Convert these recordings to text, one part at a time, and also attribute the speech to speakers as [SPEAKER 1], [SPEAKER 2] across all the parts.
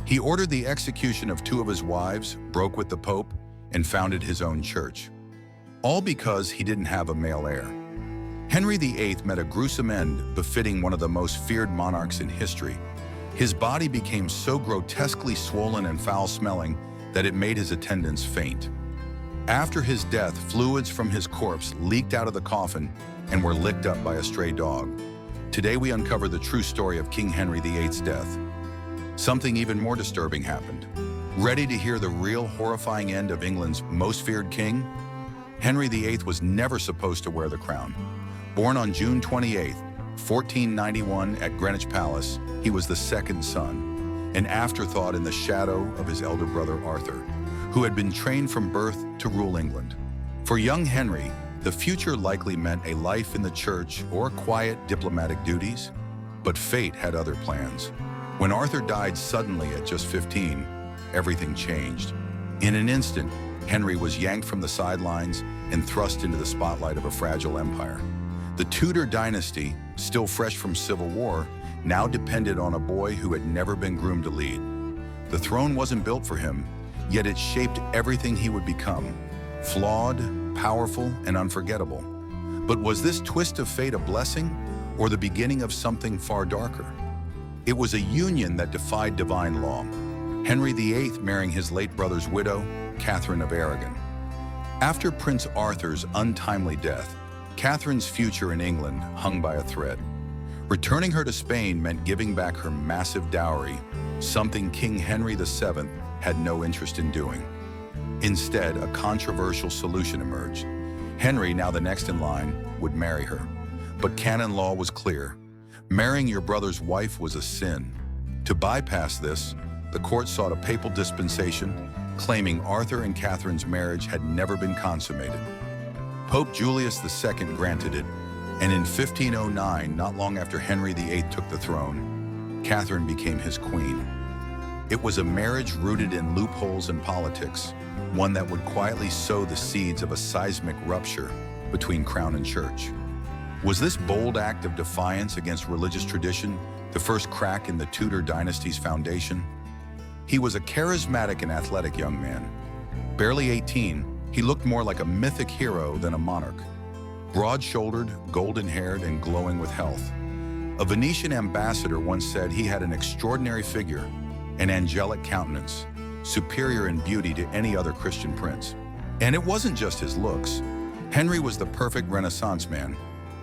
[SPEAKER 1] He ordered the execution of two of his wives, broke with the Pope, and founded his own church. All because he didn't have a male heir. Henry VIII met a gruesome end befitting one of the most feared monarchs in history. His body became so grotesquely swollen and foul-smelling that it made his attendants faint. After his death, fluids from his corpse leaked out of the coffin and were licked up by a stray dog. Today we uncover the true story of King Henry VIII's death. Something even more disturbing happened. Ready to hear the real horrifying end of England's most feared king? Henry VIII was never supposed to wear the crown. Born on June 28, 1491 at Greenwich Palace, he was the second son, an afterthought in the shadow of his elder brother Arthur, who had been trained from birth to rule England. For young Henry, the future likely meant a life in the church or quiet diplomatic duties, but fate had other plans. When Arthur died suddenly at just 15, everything changed. In an instant, Henry was yanked from the sidelines and thrust into the spotlight of a fragile empire. The Tudor dynasty, still fresh from civil war, now depended on a boy who had never been groomed to lead. The throne wasn't built for him, yet it shaped everything he would become. Flawed, powerful, and unforgettable. But was this twist of fate a blessing, or the beginning of something far darker? It was a union that defied divine law. Henry VIII marrying his late brother's widow, Catherine of Aragon. After Prince Arthur's untimely death, Catherine's future in England hung by a thread. Returning her to Spain meant giving back her massive dowry, something King Henry VII had no interest in doing. Instead, a controversial solution emerged. Henry, now the next in line, would marry her. But canon law was clear. Marrying your brother's wife was a sin. To bypass this, the court sought a papal dispensation, claiming Arthur and Catherine's marriage had never been consummated. Pope Julius II granted it, and in 1509, not long after Henry VIII took the throne, Catherine became his queen. It was a marriage rooted in loopholes in politics, one that would quietly sow the seeds of a seismic rupture between crown and church. Was this bold act of defiance against religious tradition the first crack in the Tudor dynasty's foundation? He was a charismatic and athletic young man. Barely 18, he looked more like a mythic hero than a monarch. Broad-shouldered, golden-haired, and glowing with health. A Venetian ambassador once said he had an extraordinary figure, an angelic countenance, superior in beauty to any other Christian prince. And it wasn't just his looks. Henry was the perfect Renaissance man.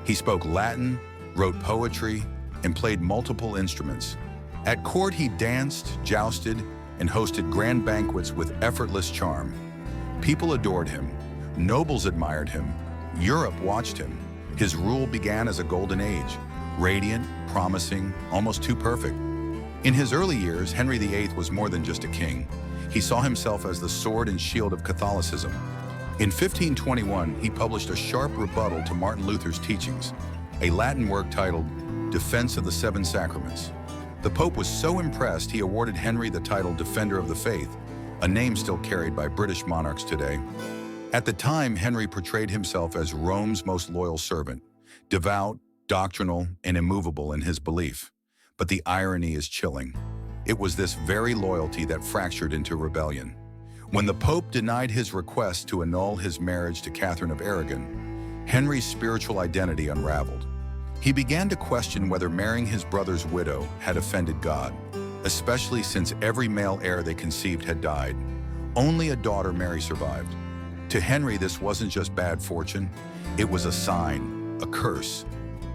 [SPEAKER 1] He spoke Latin, wrote poetry, and played multiple instruments. At court, he danced, jousted, and hosted grand banquets with effortless charm. People adored him. Nobles admired him. Europe watched him. His rule began as a golden age, radiant, promising, almost too perfect. In his early years, Henry VIII was more than just a king. He saw himself as the sword and shield of Catholicism. In 1521, he published a sharp rebuttal to Martin Luther's teachings, a Latin work titled Defense of the Seven Sacraments. The Pope was so impressed he awarded Henry the title Defender of the Faith, a name still carried by British monarchs today. At the time, Henry portrayed himself as Rome's most loyal servant, devout, doctrinal, and immovable in his belief. But the irony is chilling. It was this very loyalty that fractured into rebellion. When the Pope denied his request to annul his marriage to Catherine of Aragon, Henry's spiritual identity unraveled. He began to question whether marrying his brother's widow had offended God, especially since every male heir they conceived had died. Only a daughter, Mary, survived. To Henry, this wasn't just bad fortune, it was a sign, a curse.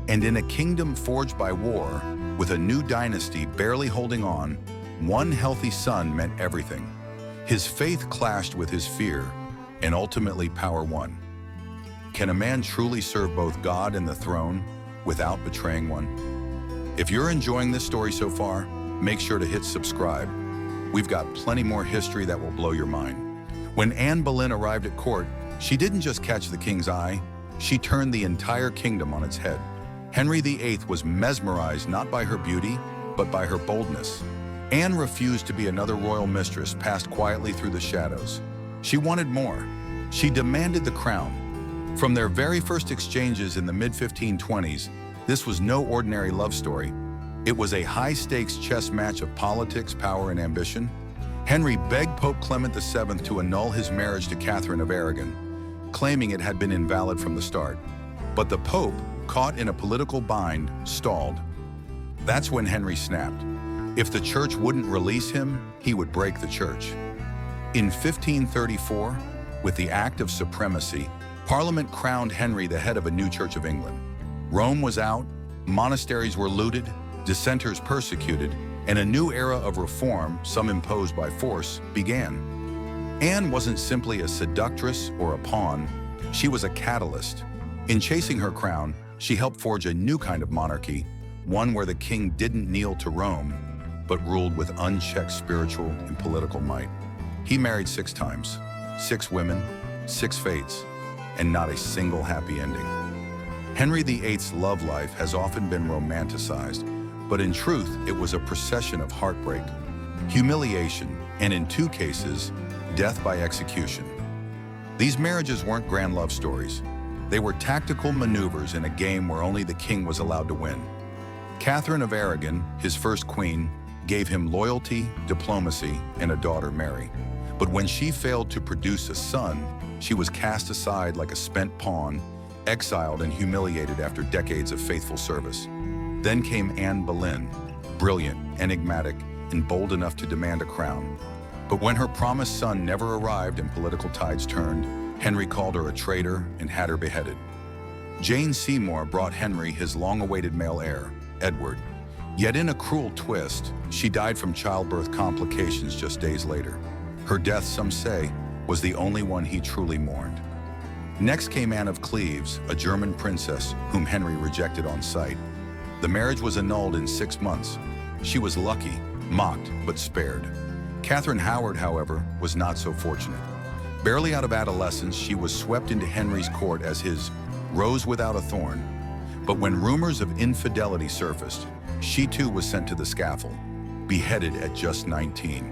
[SPEAKER 1] And in a kingdom forged by war, with a new dynasty barely holding on, one healthy son meant everything. His faith clashed with his fear, and ultimately power won. Can a man truly serve both God and the throne without betraying one? If you're enjoying this story so far, make sure to hit subscribe. We've got plenty more history that will blow your mind. When Anne Boleyn arrived at court, she didn't just catch the king's eye, she turned the entire kingdom on its head. Henry VIII was mesmerized not by her beauty, but by her boldness. Anne refused to be another royal mistress passed quietly through the shadows. She wanted more. She demanded the crown. From their very first exchanges in the mid-1520s, this was no ordinary love story. It was a high-stakes chess match of politics, power, and ambition. Henry begged Pope Clement VII to annul his marriage to Catherine of Aragon, claiming it had been invalid from the start. But the Pope, caught in a political bind, stalled. That's when Henry snapped. If the church wouldn't release him, he would break the church. In 1534, with the Act of Supremacy, Parliament crowned Henry the head of a new Church of England. Rome was out, monasteries were looted, dissenters persecuted, and a new era of reform, some imposed by force, began. Anne wasn't simply a seductress or a pawn, she was a catalyst. In chasing her crown, she helped forge a new kind of monarchy, one where the king didn't kneel to Rome, but ruled with unchecked spiritual and political might. He married 6 times, 6 women, 6 fates, and not a single happy ending. Henry VIII's love life has often been romanticized, but in truth, it was a procession of heartbreak, humiliation, and in 2 cases, death by execution. These marriages weren't grand love stories. They were tactical maneuvers in a game where only the king was allowed to win. Catherine of Aragon, his first queen, gave him loyalty, diplomacy, and a daughter, Mary. But when she failed to produce a son, she was cast aside like a spent pawn, exiled and humiliated after decades of faithful service. Then came Anne Boleyn, brilliant, enigmatic, and bold enough to demand a crown. But when her promised son never arrived and political tides turned, Henry called her a traitor and had her beheaded. Jane Seymour brought Henry his long-awaited male heir, Edward. Yet in a cruel twist, she died from childbirth complications just days later. Her death, some say, was the only one he truly mourned. Next came Anne of Cleves, a German princess whom Henry rejected on sight. The marriage was annulled in 6 months. She was lucky, mocked, but spared. Catherine Howard, however, was not so fortunate. Barely out of adolescence, she was swept into Henry's court as his rose without a thorn. But when rumors of infidelity surfaced, she too was sent to the scaffold, beheaded at just 19.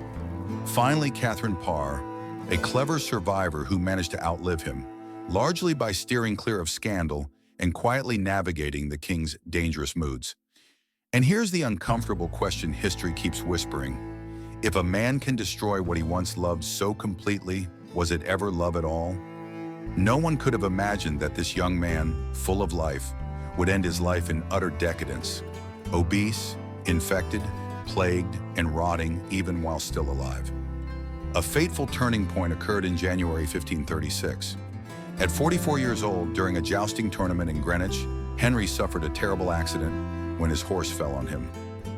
[SPEAKER 1] Finally, Catherine Parr, a clever survivor who managed to outlive him, largely by steering clear of scandal and quietly navigating the king's dangerous moods. And here's the uncomfortable question history keeps whispering. If a man can destroy what he once loved so completely, was it ever love at all? No one could have imagined that this young man, full of life, would end his life in utter decadence, obese, infected, plagued, and rotting even while still alive. A fateful turning point occurred in January 1536. At 44 years old, during a jousting tournament in Greenwich, Henry suffered a terrible accident when his horse fell on him.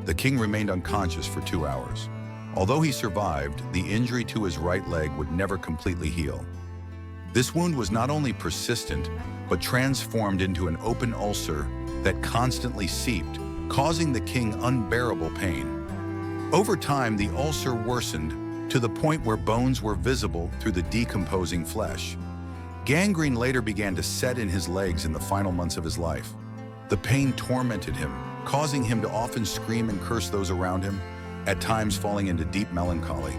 [SPEAKER 1] The king remained unconscious for 2 hours. Although he survived, the injury to his right leg would never completely heal. This wound was not only persistent, but transformed into an open ulcer that constantly seeped, causing the king unbearable pain. Over time, the ulcer worsened to the point where bones were visible through the decomposing flesh. Gangrene later began to set in his legs in the final months of his life. The pain tormented him, causing him to often scream and curse those around him, at times falling into deep melancholy.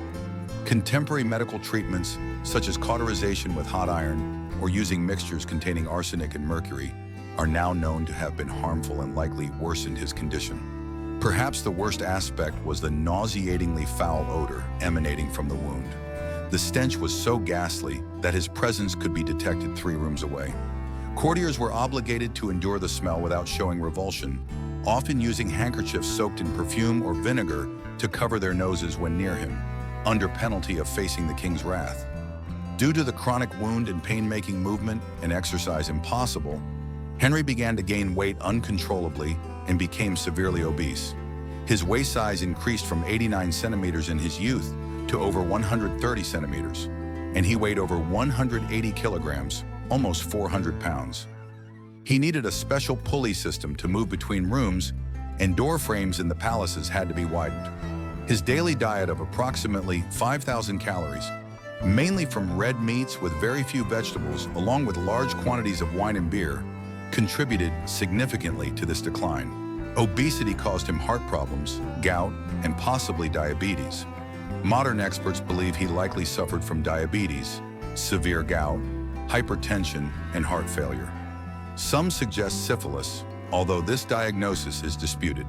[SPEAKER 1] Contemporary medical treatments, such as cauterization with hot iron or using mixtures containing arsenic and mercury, are now known to have been harmful and likely worsened his condition. Perhaps the worst aspect was the nauseatingly foul odor emanating from the wound. The stench was so ghastly that his presence could be detected 3 rooms away. Courtiers were obligated to endure the smell without showing revulsion, often using handkerchiefs soaked in perfume or vinegar to cover their noses when near him, under penalty of facing the king's wrath. Due to the chronic wound and pain-making movement and exercise impossible, Henry began to gain weight uncontrollably and became severely obese. His waist size increased from 89 centimeters in his youth to over 130 centimeters, and he weighed over 180 kilograms, almost 400 pounds. He needed a special pulley system to move between rooms, and door frames in the palaces had to be widened. His daily diet of approximately 5,000 calories, mainly from red meats with very few vegetables, along with large quantities of wine and beer, contributed significantly to this decline. Obesity caused him heart problems, gout, and possibly diabetes. Modern experts believe he likely suffered from diabetes, severe gout, hypertension, and heart failure. Some suggest syphilis, although this diagnosis is disputed.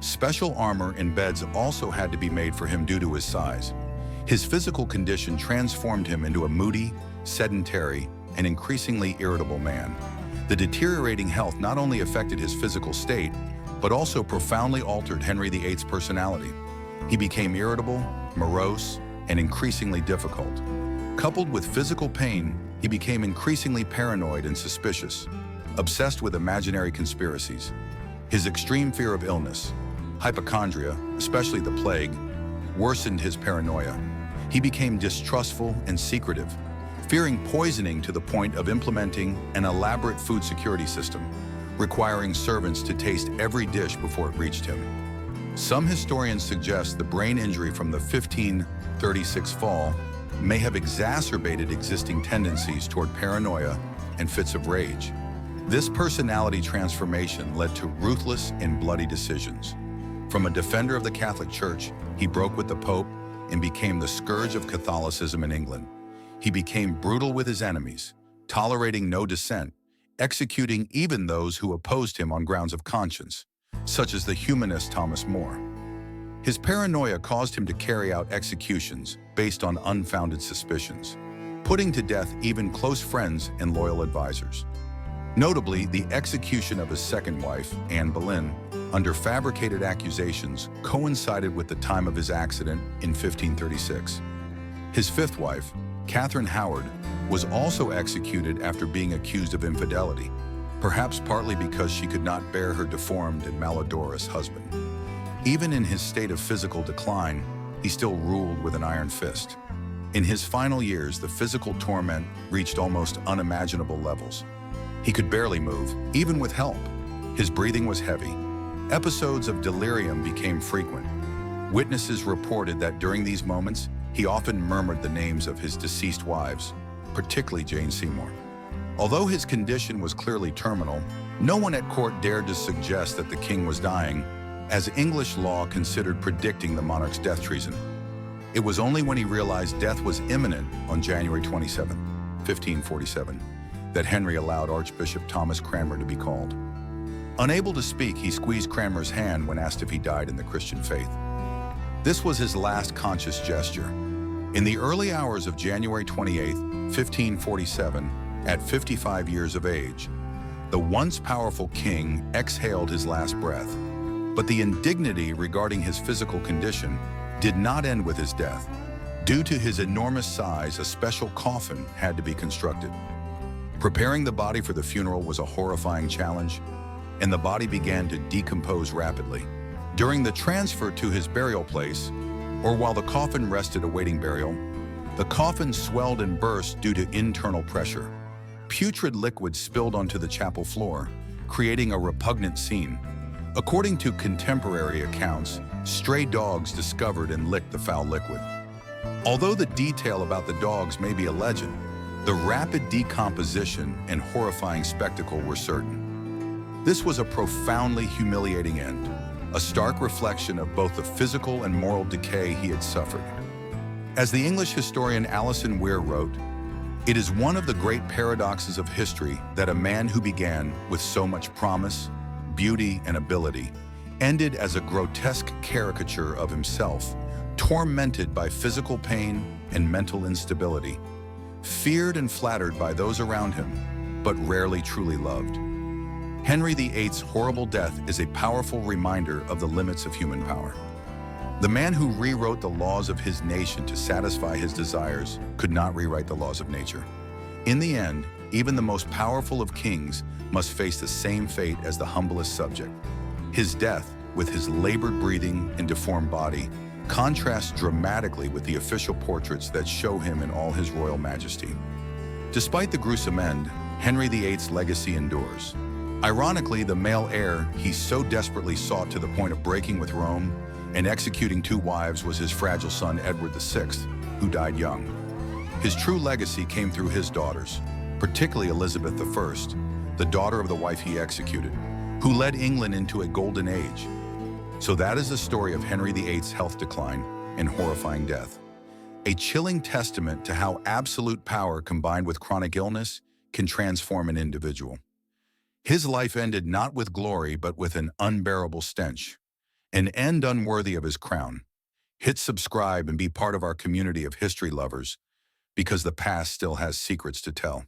[SPEAKER 1] Special armor and beds also had to be made for him due to his size. His physical condition transformed him into a moody, sedentary, and increasingly irritable man. The deteriorating health not only affected his physical state, but also profoundly altered Henry VIII's personality. He became irritable, morose, and increasingly difficult. Coupled with physical pain, he became increasingly paranoid and suspicious, obsessed with imaginary conspiracies. His extreme fear of illness, hypochondria, especially the plague, worsened his paranoia. He became distrustful and secretive, fearing poisoning to the point of implementing an elaborate food security system, requiring servants to taste every dish before it reached him. Some historians suggest the brain injury from the 1536 fall may have exacerbated existing tendencies toward paranoia and fits of rage. This personality transformation led to ruthless and bloody decisions. From a defender of the Catholic Church, he broke with the Pope and became the scourge of Catholicism in England. He became brutal with his enemies, tolerating no dissent, executing even those who opposed him on grounds of conscience, such as the humanist Thomas More. His paranoia caused him to carry out executions based on unfounded suspicions, putting to death even close friends and loyal advisors. Notably, the execution of his second wife, Anne Boleyn, under fabricated accusations coincided with the time of his accident in 1536. His fifth wife, Catherine Howard, was also executed after being accused of infidelity, perhaps partly because she could not bear her deformed and malodorous husband. Even in his state of physical decline, he still ruled with an iron fist. In his final years, the physical torment reached almost unimaginable levels. He could barely move, even with help. His breathing was heavy. Episodes of delirium became frequent. Witnesses reported that during these moments, he often murmured the names of his deceased wives, particularly Jane Seymour. Although his condition was clearly terminal, no one at court dared to suggest that the king was dying, as English law considered predicting the monarch's death treason. It was only when he realized death was imminent on January 27, 1547, that Henry allowed Archbishop Thomas Cranmer to be called. Unable to speak, he squeezed Cranmer's hand when asked if he died in the Christian faith. This was his last conscious gesture. In the early hours of January 28, 1547, at 55 years of age, the once powerful king exhaled his last breath. But the indignity regarding his physical condition did not end with his death. Due to his enormous size, a special coffin had to be constructed. Preparing the body for the funeral was a horrifying challenge, and the body began to decompose rapidly. During the transfer to his burial place, or while the coffin rested awaiting burial, the coffin swelled and burst due to internal pressure. Putrid liquid spilled onto the chapel floor, creating a repugnant scene. According to contemporary accounts, stray dogs discovered and licked the foul liquid. Although the detail about the dogs may be a legend, the rapid decomposition and horrifying spectacle were certain. This was a profoundly humiliating end, a stark reflection of both the physical and moral decay he had suffered. As the English historian Alison Weir wrote, "It is one of the great paradoxes of history that a man who began with so much promise, beauty, and ability ended as a grotesque caricature of himself, tormented by physical pain and mental instability, feared and flattered by those around him, but rarely truly loved." Henry VIII's horrible death is a powerful reminder of the limits of human power. The man who rewrote the laws of his nation to satisfy his desires could not rewrite the laws of nature. In the end, even the most powerful of kings must face the same fate as the humblest subject. His death, with his labored breathing and deformed body, contrasts dramatically with the official portraits that show him in all his royal majesty. Despite the gruesome end, Henry VIII's legacy endures. Ironically, the male heir he so desperately sought to the point of breaking with Rome and executing 2 wives was his fragile son Edward VI, who died young. His true legacy came through his daughters, particularly Elizabeth I, the daughter of the wife he executed, who led England into a golden age. So that is the story of Henry VIII's health decline and horrifying death. A chilling testament to how absolute power combined with chronic illness can transform an individual. His life ended not with glory, but with an unbearable stench. an end unworthy of his crown. Hit subscribe and be part of our community of history lovers, because the past still has secrets to tell.